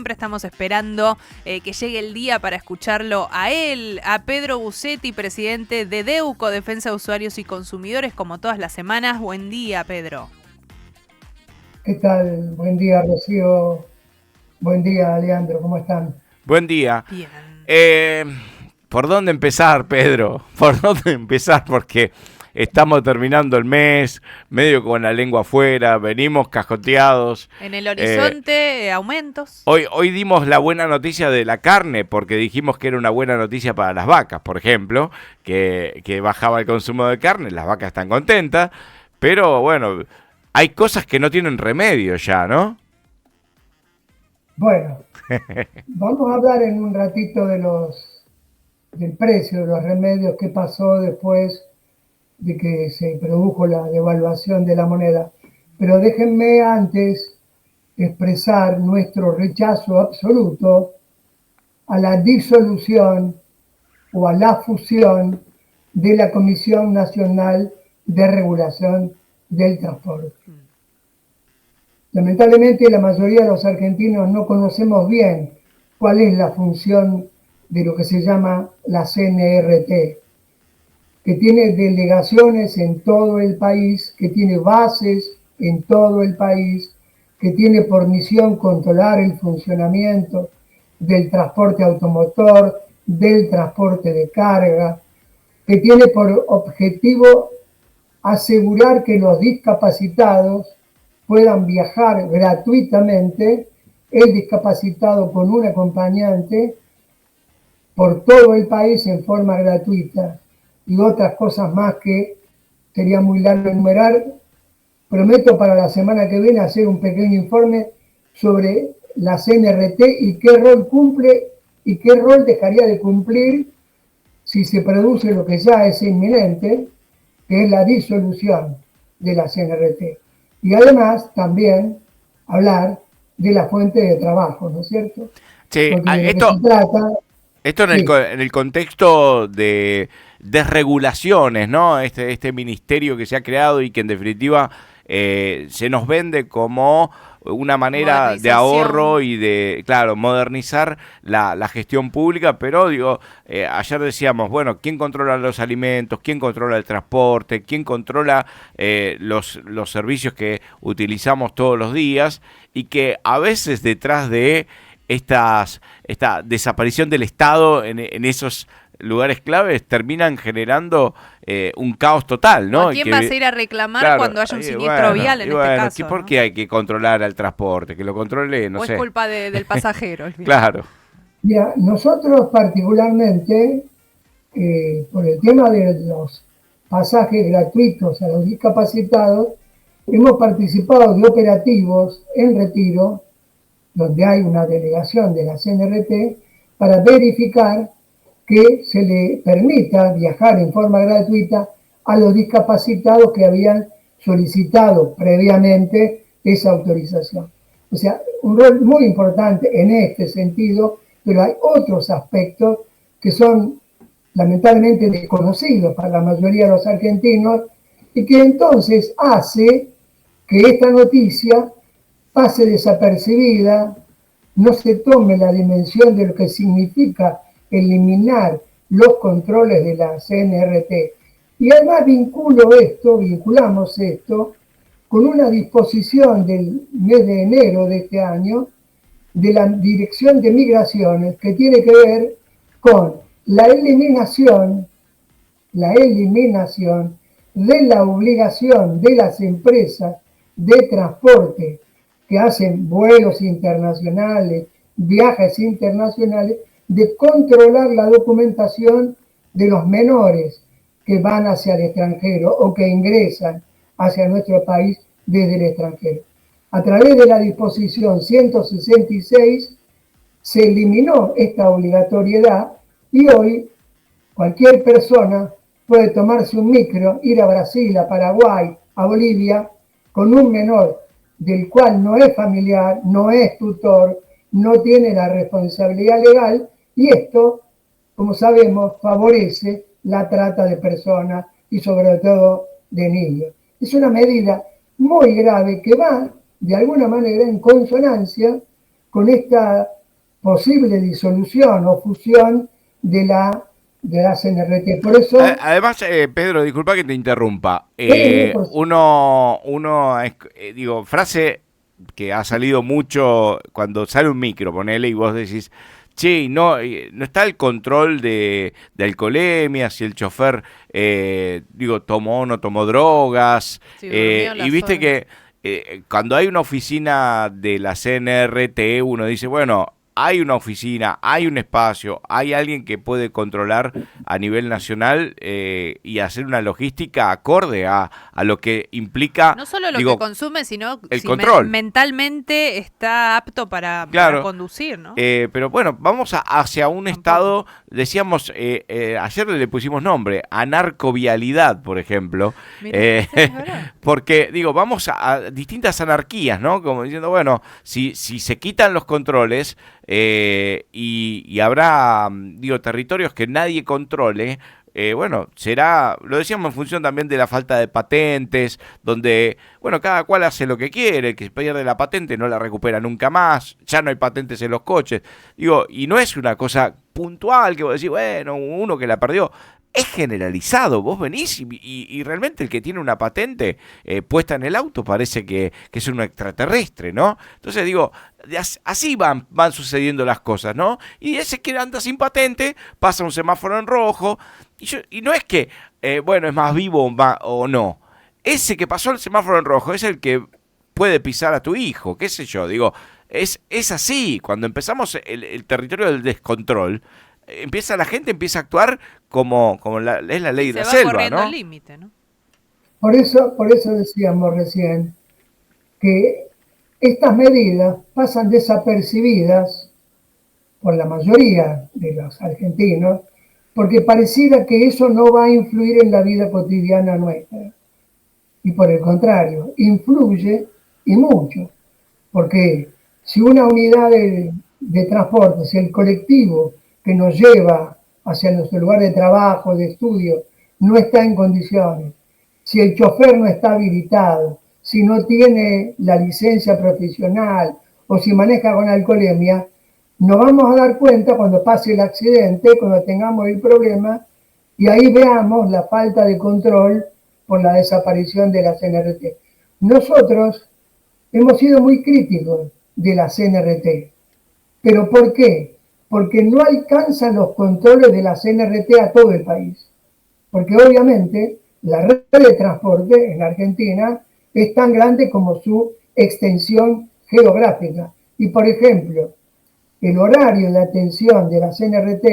siempre estamos esperando que llegue el día para escucharlo a él, a Pedro Bucetti, presidente de DEUCO, Defensa de Usuarios y Consumidores, como todas las semanas. Buen día, Pedro. ¿Qué tal? Buen día, Rocío. Buen día, Leandro. ¿Cómo están? Buen día. Bien. ¿Por dónde empezar, Pedro? ¿Por dónde empezar? Porque estamos terminando el mes, medio con la lengua afuera, venimos cascoteados. En el horizonte, aumentos. Hoy dimos la buena noticia de la carne, porque dijimos que era una buena noticia para las vacas, por ejemplo, que bajaba el consumo de carne, las vacas están contentas, pero bueno, hay cosas que no tienen remedio ya, ¿no? Bueno, vamos a hablar en un ratito del precio, de los remedios, qué pasó después de que se produjo la devaluación de la moneda. Pero déjenme antes expresar nuestro rechazo absoluto a la disolución o a la fusión de la Comisión Nacional de Regulación del Transporte. Lamentablemente la mayoría de los argentinos no conocemos bien cuál es la función de lo que se llama la CNRT, que tiene delegaciones en todo el país, que tiene bases en todo el país, que tiene por misión controlar el funcionamiento del transporte automotor, del transporte de carga, que tiene por objetivo asegurar que los discapacitados puedan viajar gratuitamente, el discapacitado con un acompañante, por todo el país en forma gratuita, y otras cosas más que sería muy largo enumerar. Prometo para la semana que viene hacer un pequeño informe sobre la CNRT y qué rol cumple y qué rol dejaría de cumplir si se produce lo que ya es inminente, que es la disolución de la CNRT. Y además también hablar de la fuente de trabajo, ¿no es cierto? Sí, Porque de lo que se trata... esto Sí. en el contexto de desregulaciones, ¿no? Este ministerio que se ha creado y que en definitiva se nos vende como una manera de ahorro y de, claro, modernizar la gestión pública, pero digo, ayer decíamos, bueno, ¿quién controla los alimentos? ¿Quién controla el transporte? ¿Quién controla los servicios que utilizamos todos los días? Y que a veces detrás de esta desaparición del Estado en esos lugares claves terminan generando un caos total, ¿no? ¿A quién vas a ir a reclamar cuando haya un siniestro vial en este caso? ¿Por qué hay que controlar al transporte? Que lo controle, no sé. ¿O es culpa del pasajero? Claro. Mira, nosotros particularmente, por el tema de los pasajes gratuitos a los discapacitados, hemos participado de operativos en Retiro, donde hay una delegación de la CNRT, para verificar que se le permita viajar en forma gratuita a los discapacitados que habían solicitado previamente esa autorización. O sea, un rol muy importante en este sentido, pero hay otros aspectos que son lamentablemente desconocidos para la mayoría de los argentinos y que entonces hace que esta noticia pase desapercibida, no se tome la dimensión de lo que significa eliminar los controles de la CNRT. Y además vinculamos esto con una disposición del mes de enero de este año de la Dirección de Migraciones que tiene que ver con la eliminación de la obligación de las empresas de transporte que hacen vuelos internacionales, viajes internacionales, de controlar la documentación de los menores que van hacia el extranjero o que ingresan hacia nuestro país desde el extranjero. A través de la disposición 166 se eliminó esta obligatoriedad y hoy cualquier persona puede tomarse un micro, ir a Brasil, a Paraguay, a Bolivia, con un menor del cual no es familiar, no es tutor, no tiene la responsabilidad legal, y esto, como sabemos, favorece la trata de personas y sobre todo de niños. Es una medida muy grave que va de alguna manera en consonancia con esta posible disolución o fusión de la CNRT. Por eso... Además, Pedro, disculpa que te interrumpa. Pues, Digo, frase que ha salido mucho cuando sale un micro, ponele, y vos decís, che, no está el control de alcoholemia, si el chofer, tomó o no tomó drogas, Sí, durmió y viste las que cuando hay una oficina de la CNRT, uno dice, bueno, hay una oficina, hay un espacio, hay alguien que puede controlar a nivel nacional y hacer una logística acorde a lo que implica, no solo lo que consume, sino el si control. Mentalmente está apto para conducir, ¿no? Pero bueno, vamos hacia un estado, decíamos, ayer le pusimos nombre, anarcovialidad, por ejemplo. Mirá, porque, vamos a distintas anarquías, ¿no? Como diciendo, bueno, si se quitan los controles y habrá, territorios que nadie controle, será, lo decíamos en función también de la falta de patentes, donde, cada cual hace lo que quiere, el que pierde la patente no la recupera nunca más, ya no hay patentes en los coches, y no es una cosa puntual que vos decís, bueno, uno que la perdió. Es generalizado, vos venís y realmente el que tiene una patente puesta en el auto parece que es un extraterrestre, ¿no? Entonces así van sucediendo las cosas, ¿no? Y ese que anda sin patente pasa un semáforo en rojo y no es que, es más vivo o no. Ese que pasó el semáforo en rojo es el que puede pisar a tu hijo, qué sé yo, es así. Cuando empezamos el territorio del descontrol, la gente empieza a actuar como es la ley de la selva, ¿no? Se va corriendo el límite, ¿no? Por eso decíamos recién que estas medidas pasan desapercibidas por la mayoría de los argentinos, porque pareciera que eso no va a influir en la vida cotidiana nuestra. Y por el contrario, influye y mucho, porque si una unidad de transporte, si el colectivo que nos lleva hacia nuestro lugar de trabajo, de estudio, no está en condiciones, si el chofer no está habilitado, si no tiene la licencia profesional o si maneja con alcoholemia, nos vamos a dar cuenta cuando pase el accidente, cuando tengamos el problema, y ahí veamos la falta de control por la desaparición de la CNRT. Nosotros hemos sido muy críticos de la CNRT. ¿Pero por qué? Porque no alcanzan los controles de la CNRT a todo el país. Porque obviamente la red de transporte en Argentina es tan grande como su extensión geográfica. Y por ejemplo, el horario de atención de la CNRT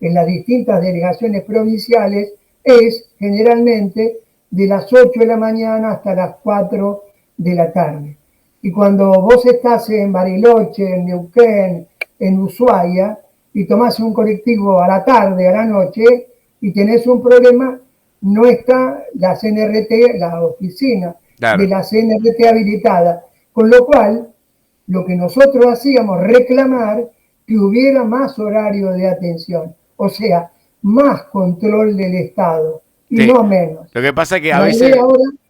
en las distintas delegaciones provinciales es generalmente de las 8 de la mañana hasta las 4 de la tarde. Y cuando vos estás en Bariloche, en Neuquén, en Ushuaia, y tomás un colectivo a la tarde, a la noche, y tenés un problema, no está la CNRT, la oficina de la CNRT habilitada. Con lo cual, lo que nosotros hacíamos, reclamar que hubiera más horario de atención, o más control del Estado, y no menos. Lo que pasa es que a veces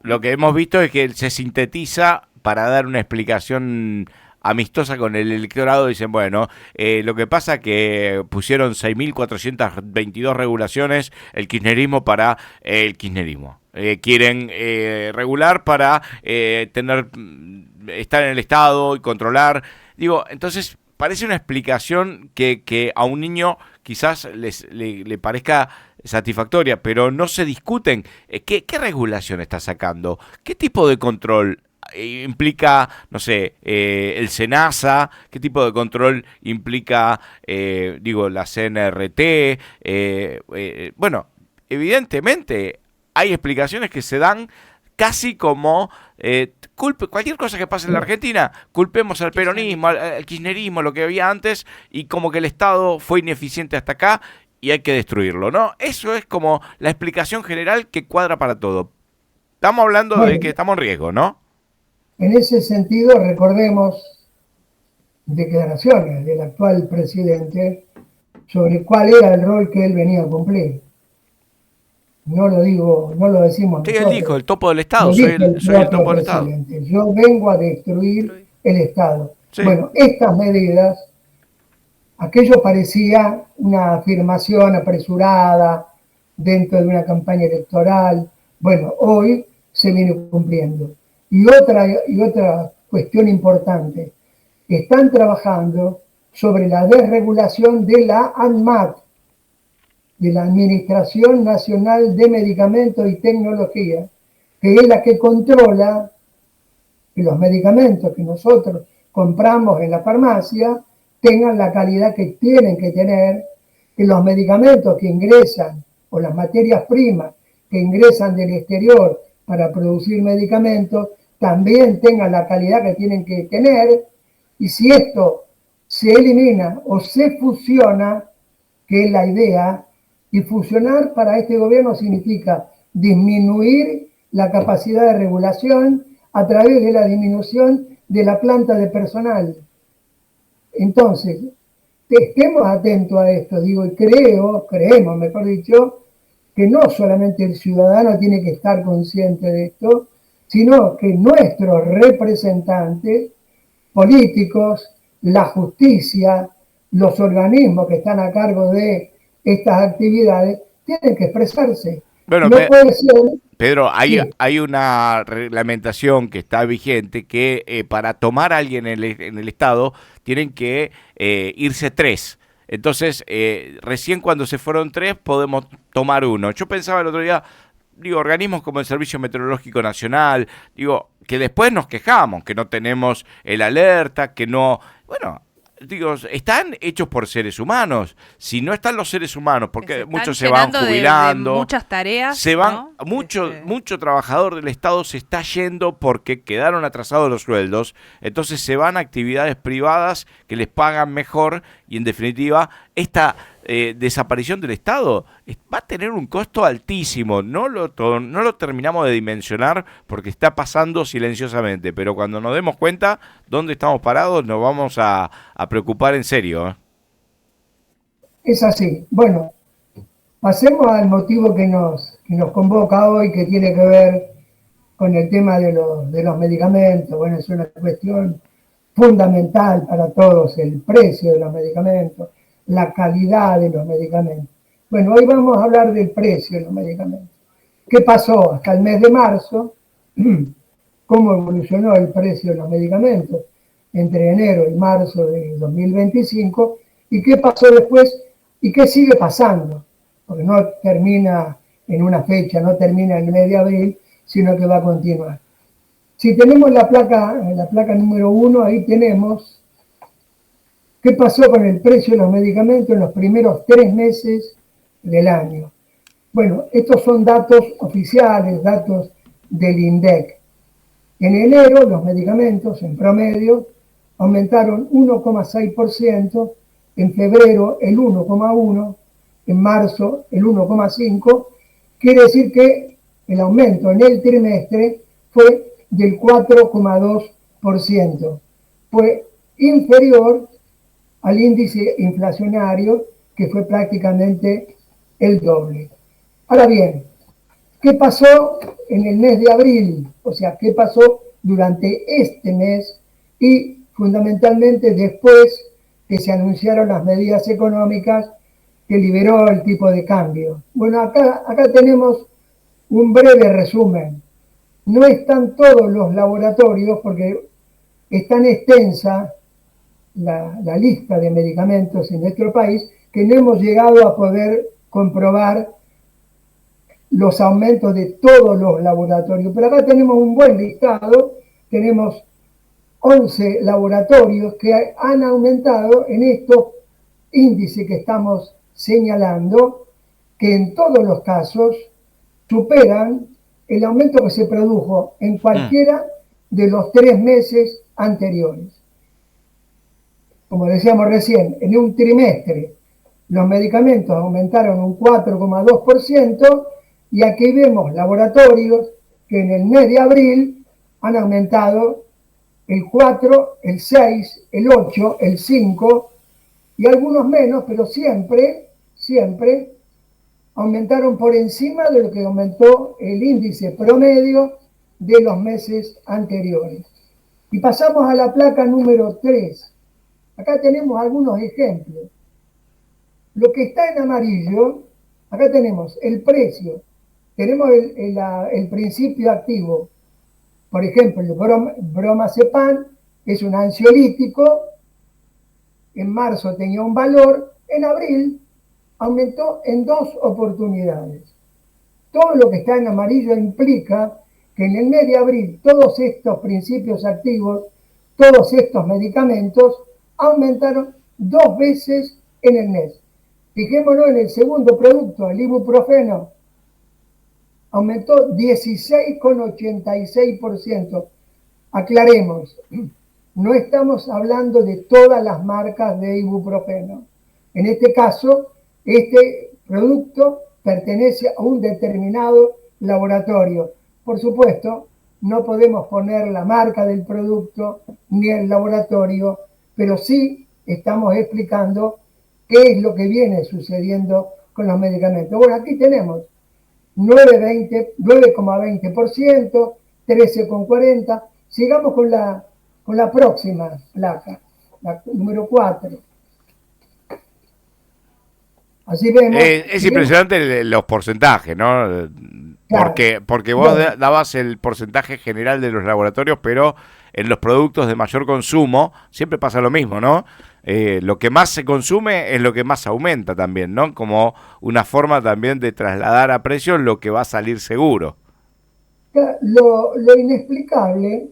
lo que hemos visto es que se sintetiza para dar una explicación amistosa con el electorado. Dicen, bueno, lo que pasa es que pusieron 6.422 regulaciones el kirchnerismo para el kirchnerismo. Quieren regular para estar en el Estado y controlar. Entonces parece una explicación que a un niño quizás le parezca satisfactoria, pero no se discuten. ¿Qué regulación está sacando? ¿Qué tipo de control implica, no sé, el SENASA? ¿Qué tipo de control implica, la CNRT? Bueno, evidentemente hay explicaciones que se dan casi como cualquier cosa que pase en la Argentina, culpemos al peronismo, al kirchnerismo, lo que había antes, y como que el Estado fue ineficiente hasta acá y hay que destruirlo, ¿no? Eso es como la explicación general que cuadra para todo. Estamos hablando de que estamos en riesgo, ¿no? En ese sentido, recordemos declaraciones del actual presidente sobre cuál era el rol que él venía a cumplir. No lo decimos sí, nosotros. Él dijo, el topo del Estado, soy el topo del Estado. Yo vengo a destruir el Estado. Sí. Bueno, estas medidas aquello parecía una afirmación apresurada dentro de una campaña electoral. Bueno, hoy se viene cumpliendo. Y otra cuestión importante, están trabajando sobre la desregulación de la ANMAT, de la Administración Nacional de Medicamentos y Tecnología, que es la que controla que los medicamentos que nosotros compramos en la farmacia tengan la calidad que tienen que tener, que los medicamentos que ingresan o las materias primas que ingresan del exterior para producir medicamentos también tengan la calidad que tienen que tener, y si esto se elimina o se fusiona, que es la idea, y fusionar para este gobierno significa disminuir la capacidad de regulación a través de la disminución de la planta de personal. Entonces, estemos atentos a esto, digo, y creemos, mejor dicho, que no solamente el ciudadano tiene que estar consciente de esto, sino que nuestros representantes políticos, la justicia, los organismos que están a cargo de estas actividades, tienen que expresarse. Bueno, no puede ser... Pedro, sí. hay una reglamentación que está vigente que para tomar a alguien en el Estado tienen que irse 3. Entonces, recién cuando se fueron 3 podemos tomar uno. Yo pensaba el otro día, digo, organismos como el Servicio Meteorológico Nacional, digo, que después nos quejamos, que no tenemos el alerta, que no... Bueno, digo, están hechos por seres humanos. Si no están los seres humanos, porque muchos se van jubilando, de muchas tareas, se van, ¿no? mucho trabajador del Estado se está yendo porque quedaron atrasados los sueldos, entonces se van a actividades privadas que les pagan mejor y en definitiva esta desaparición del Estado va a tener un costo altísimo. No lo terminamos de dimensionar porque está pasando silenciosamente, pero cuando nos demos cuenta dónde estamos parados nos vamos a preocupar en serio, ¿eh? Es así. Bueno, pasemos al motivo que nos convoca hoy, que tiene que ver con el tema de los medicamentos. Bueno, es una cuestión fundamental para todos, el precio de los medicamentos, la calidad de los medicamentos. Bueno, hoy vamos a hablar del precio de los medicamentos. ¿Qué pasó hasta el mes de marzo? ¿Cómo evolucionó el precio de los medicamentos entre enero y marzo de 2025? ¿Y qué pasó después? ¿Y qué sigue pasando? Porque no termina en una fecha, no termina en el mes de abril, sino que va a continuar. Si tenemos la placa número 1, ahí tenemos qué pasó con el precio de los medicamentos en los primeros 3 meses del año. Bueno, estos son datos oficiales, datos del INDEC. En enero los medicamentos en promedio aumentaron 1,6%, en febrero el 1,1%, en marzo el 1,5%, quiere decir que el aumento en el trimestre fue del 4,2%. Fue inferior al índice inflacionario, que fue prácticamente el doble. Ahora bien, ¿qué pasó en el mes de abril? O sea, ¿qué pasó durante este mes y fundamentalmente después que se anunciaron las medidas económicas que liberó el tipo de cambio? Bueno, acá tenemos un breve resumen. No están todos los laboratorios porque es tan extensa la lista de medicamentos en nuestro país que no hemos llegado a poder comprobar los aumentos de todos los laboratorios. Pero acá tenemos un buen listado, tenemos 11 laboratorios que han aumentado en estos índices que estamos señalando, que en todos los casos superan el aumento que se produjo en cualquiera de los 3 meses anteriores. Como decíamos recién, en un trimestre los medicamentos aumentaron un 4,2% y aquí vemos laboratorios que en el mes de abril han aumentado el 4, el 6, el 8, el 5 y algunos menos, pero siempre aumentaron por encima de lo que aumentó el índice promedio de los meses anteriores. Y pasamos a la placa número 3. Acá tenemos algunos ejemplos. Lo que está en amarillo, acá tenemos el precio, tenemos el principio activo. Por ejemplo, el bromazepam es un ansiolítico, en marzo tenía un valor, en abril aumentó en 2 oportunidades. Todo lo que está en amarillo implica que en el mes de abril todos estos principios activos, todos estos medicamentos aumentaron 2 veces en el mes. Fijémonos en el segundo producto, el ibuprofeno, aumentó 16,86%. Aclaremos, no estamos hablando de todas las marcas de ibuprofeno. En este caso, este producto pertenece a un determinado laboratorio. Por supuesto, no podemos poner la marca del producto ni el laboratorio, pero sí estamos explicando qué es lo que viene sucediendo con los medicamentos. Bueno, aquí tenemos 9,20%, 13,40%. Sigamos con la próxima placa, la número 4. Así vemos. Es impresionante los porcentajes, ¿no? Claro. Porque vos dabas el porcentaje general de los laboratorios, pero en los productos de mayor consumo siempre pasa lo mismo, ¿no? Lo que más se consume es lo que más aumenta también, ¿no? Como una forma también de trasladar a precios lo que va a salir seguro. Lo inexplicable,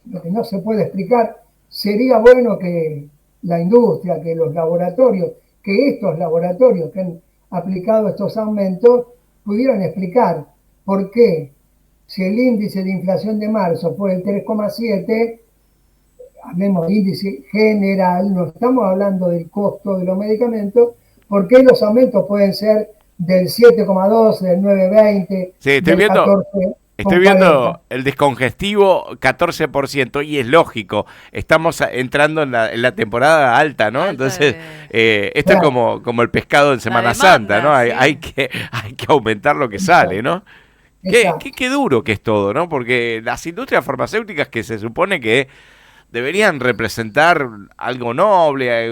lo que no se puede explicar, sería bueno que la industria, que los laboratorios, que estos laboratorios que han aplicado estos aumentos pudieran explicar por qué, si el índice de inflación de marzo fue el 3,7, hablemos de índice general, no estamos hablando del costo de los medicamentos, por qué los aumentos pueden ser del 7,12, del 9,20, sí, del 14. Estoy viendo el descongestivo 14% y es lógico, estamos entrando en la temporada alta, ¿no? Entonces, esto claro, es como el pescado en Semana Santa, ¿no? Sí. Hay que aumentar lo que sale, ¿no? Qué duro que es todo, ¿no? Porque las industrias farmacéuticas que se supone que deberían representar algo noble,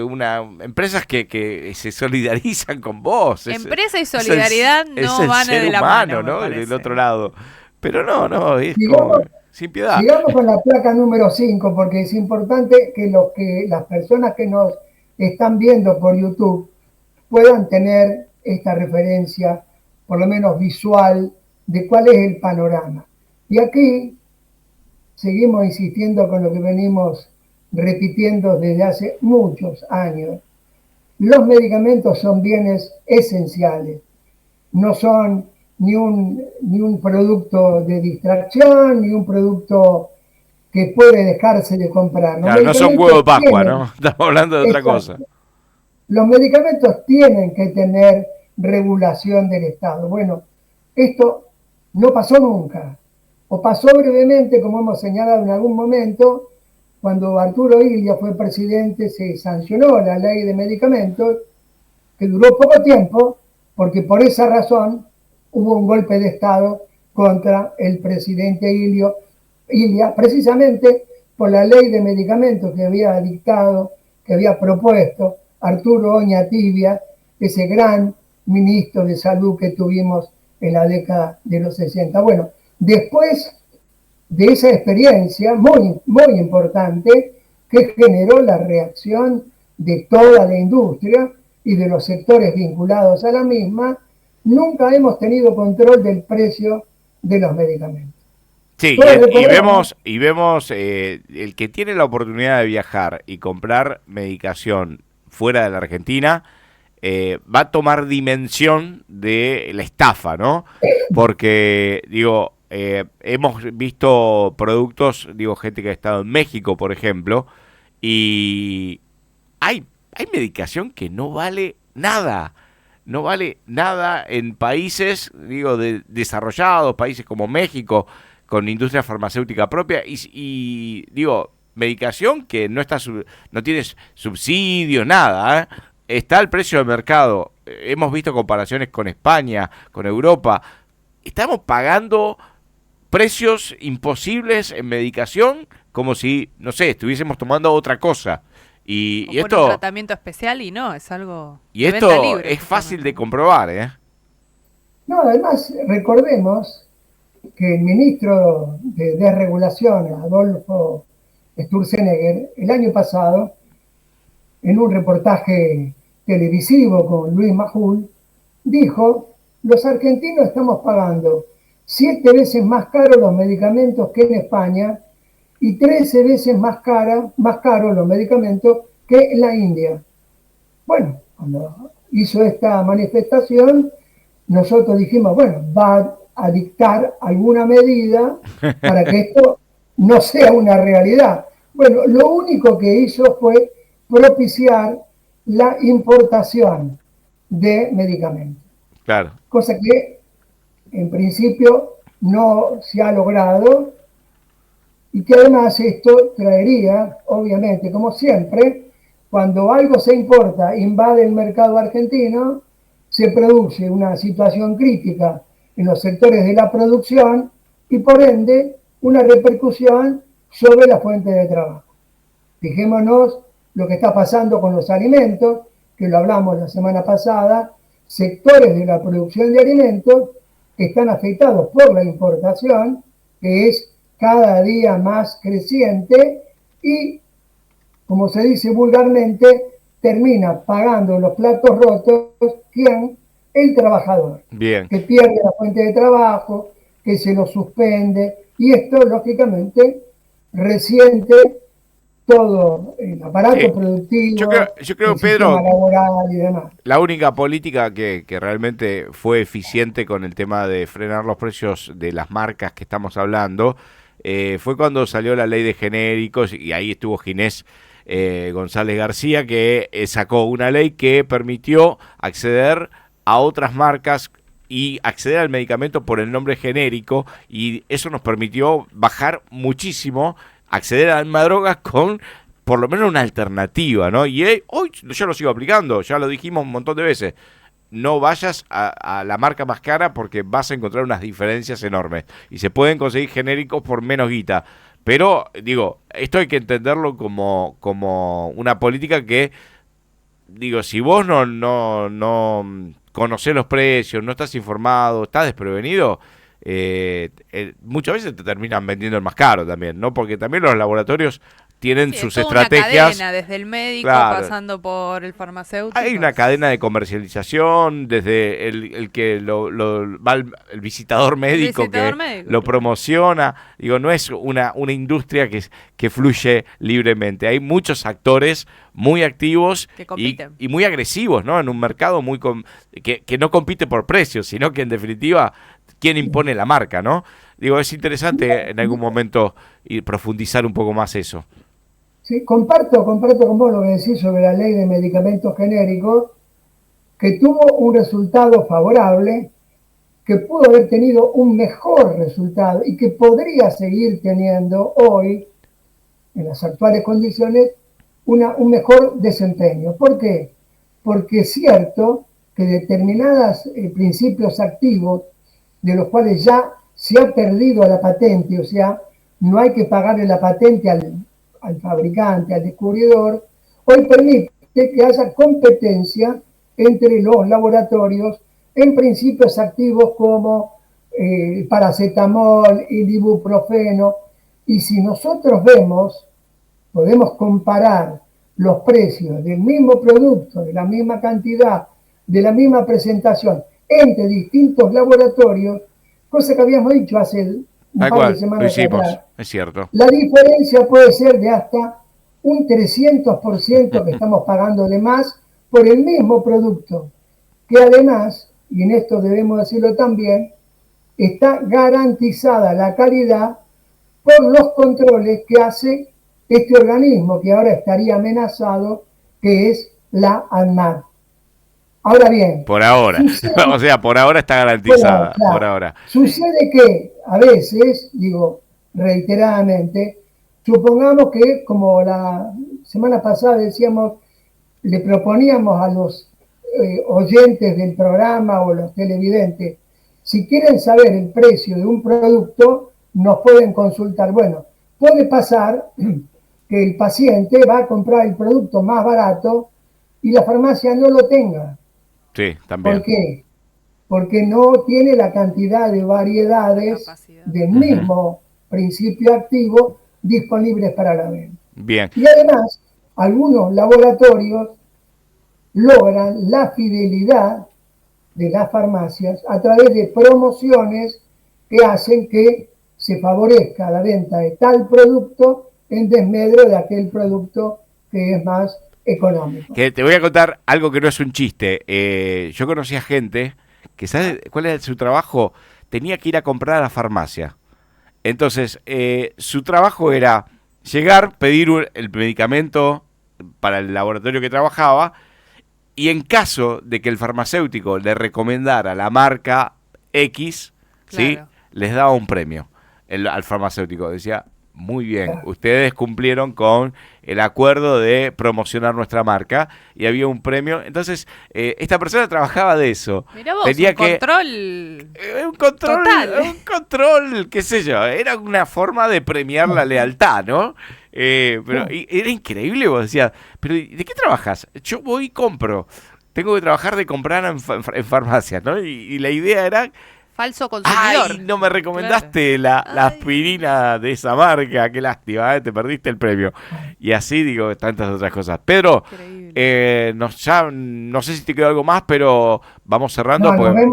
empresas que se solidarizan con vos. Empresa y solidaridad no van de la mano, ¿no? Del otro lado. Pero no, es sigamos, como sin piedad. Sigamos con la placa número 5, porque es importante que las personas que nos están viendo por YouTube puedan tener esta referencia, por lo menos visual, de cuál es el panorama. Y aquí seguimos insistiendo con lo que venimos repitiendo desde hace muchos años. Los medicamentos son bienes esenciales, no son ni un producto de distracción, ni un producto que puede dejarse de comprar. Claro, no son huevos de Pascua, ¿no? Estamos hablando de otra cosa. Los medicamentos tienen que tener regulación del Estado. Bueno, esto no pasó nunca, o pasó brevemente, como hemos señalado en algún momento, cuando Arturo Illia fue presidente, se sancionó la ley de medicamentos, que duró poco tiempo, porque por esa razón hubo un golpe de Estado contra el presidente Illia, precisamente por la ley de medicamentos que había dictado, que había propuesto Arturo Oñatibia, ese gran ministro de salud que tuvimos en la década de los 60. Bueno, después de esa experiencia muy, muy importante, que generó la reacción de toda la industria y de los sectores vinculados a la misma, nunca hemos tenido control del precio de los medicamentos. Sí, y vemos el que tiene la oportunidad de viajar y comprar medicación fuera de la Argentina, va a tomar dimensión de la estafa, ¿no? Porque, digo, hemos visto productos, gente que ha estado en México, por ejemplo, y hay medicación que no vale nada. No vale nada en países, desarrollados, países como México, con industria farmacéutica propia, y medicación que no tiene subsidio, nada, está al precio de mercado. Hemos visto comparaciones con España, con Europa. Estamos pagando precios imposibles en medicación como si, no sé, estuviésemos tomando otra cosa. Y un esto, tratamiento especial y no, es algo y de venta esto libre, es fácil justamente. de comprobar, ¿eh? No, además, recordemos que el ministro de Desregulación, Adolfo Sturzenegger, el año pasado, en un reportaje televisivo con Luis Majul, dijo: los argentinos estamos pagando 7 veces más caros los medicamentos que en España y 13 veces más caros los medicamentos que en la India. Bueno, cuando hizo esta manifestación, nosotros dijimos, bueno, va a dictar alguna medida para que esto no sea una realidad. Bueno, lo único que hizo fue propiciar la importación de medicamentos, Claro. cosa que en principio no se ha logrado y que además esto traería, obviamente, como siempre, cuando algo se importa, invade el mercado argentino, se produce una situación crítica en los sectores de la producción y por ende una repercusión sobre la fuente de trabajo. Fijémonos lo que está pasando con los alimentos, que lo hablamos la semana pasada, sectores de la producción de alimentos que están afectados por la importación, que es cada día más creciente y, como se dice vulgarmente, termina pagando los platos rotos, ¿quién? El trabajador, Bien. que pierde la fuente de trabajo, que se lo suspende, y esto, lógicamente, resiente todo el aparato Sí. productivo, Yo creo, el sistema Pedro, laboral y demás. la única política que realmente fue eficiente con el tema de frenar los precios de las marcas que estamos hablando fue cuando salió la ley de genéricos y ahí estuvo Ginés González García que sacó una ley que permitió acceder a otras marcas y acceder al medicamento por el nombre genérico y eso nos permitió bajar muchísimo, acceder a las drogas con por lo menos una alternativa, ¿no? Y hoy yo lo sigo aplicando, ya lo dijimos un montón de veces. No vayas a la marca más cara porque vas a encontrar unas diferencias enormes. Y se pueden conseguir genéricos por menos guita. Pero, digo, esto hay que entenderlo como una política que, digo, si vos no conocés los precios, no estás informado, estás desprevenido, muchas veces te terminan vendiendo el más caro también, ¿no? Porque también los laboratorios tienen Sí, es sus toda una estrategias. cadena, desde el médico Claro. pasando por el farmacéutico. Hay una cadena de comercialización, desde el que va el visitador El médico visitador que médico, lo claro. promociona. Digo, no es una industria que fluye libremente. Hay muchos actores muy activos Que compiten. y muy agresivos, ¿no? En un mercado que no compite por precios, sino que en definitiva, ¿quién impone la marca, no? Digo, es interesante en algún momento profundizar un poco más eso. Sí, comparto con vos lo que decís sobre la ley de medicamentos genéricos, que tuvo un resultado favorable, que pudo haber tenido un mejor resultado y que podría seguir teniendo hoy, en las actuales condiciones, un mejor desempeño. ¿Por qué? Porque es cierto que determinados principios activos, de los cuales ya se ha perdido la patente, o sea, no hay que pagarle la patente al fabricante, al descubridor, hoy permite que haya competencia entre los laboratorios en principios activos como paracetamol, el ibuprofeno, y si nosotros vemos, podemos comparar los precios del mismo producto, de la misma cantidad, de la misma presentación, entre distintos laboratorios, cosa que habíamos dicho hace un Tal par de cual, lo semanas hicimos, atrás. es cierto. La diferencia puede ser de hasta un 300% que estamos pagando de más por el mismo producto, que además, y en esto debemos decirlo también, está garantizada la calidad por los controles que hace este organismo que ahora estaría amenazado, que es la ANMAT. Ahora bien, Por ahora. O sucede, sea, por ahora está bueno, garantizada. Por claro, ahora. sucede que a veces, digo reiteradamente, supongamos que, como la semana pasada decíamos, le proponíamos a los oyentes del programa o los televidentes, si quieren saber el precio de un producto, nos pueden consultar. Bueno, puede pasar que que el paciente va a comprar el producto más barato y la farmacia no lo tenga. Sí, también. ¿Por qué? Porque no tiene la cantidad de variedades del mismo principio activo disponibles para la venta. Bien. Y además, algunos laboratorios logran la fidelidad de las farmacias a través de promociones que hacen que se favorezca la venta de tal producto en desmedro de aquel producto que es más económico. Que te voy a contar algo que no es un chiste. Yo conocía gente que, ¿sabes cuál era su trabajo? Tenía que ir a comprar a la farmacia. Entonces, su trabajo era llegar, pedir el medicamento para el laboratorio que trabajaba, y en caso de que el farmacéutico le recomendara la marca X, ¿sí? Les daba un premio al farmacéutico. Decía, muy bien, ustedes cumplieron con el acuerdo de promocionar nuestra marca y había un premio. Entonces, esta persona trabajaba de eso. Mirá vos, tenía un control total. Un control, qué sé yo, era una forma de premiar la lealtad, ¿no? Pero era increíble, vos decías, pero ¿de qué trabajas? Yo voy y compro. Tengo que trabajar de comprar en farmacias, ¿no? Y la idea era... Falso consumidor. Ay, no me recomendaste la aspirina de esa marca, qué lástima, te perdiste el premio. Y así digo, tantas otras cosas. Pedro, no sé si te quedó algo más, pero vamos cerrando, porque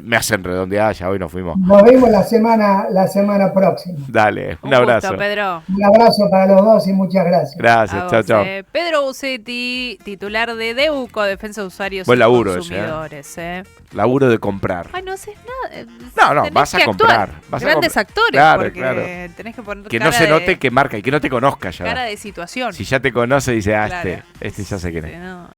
me hacen redondear, ya hoy nos fuimos. Nos vemos la semana próxima. Dale, un abrazo. Gusto, Pedro. Un abrazo para los dos y muchas gracias. Gracias, chao, chao. Pedro Busetti, titular de DEUCO, Defensa de Usuarios Buen y laburo Consumidores. Laburo de comprar. Ay, no haces nada. No, vas a comprar. Grandes actores, claro, porque tenés que poner que no se note que marca y que no te conozca ya. Cara de situación. Si ya te conoce, dice, Claro. este ya sé quién es. No.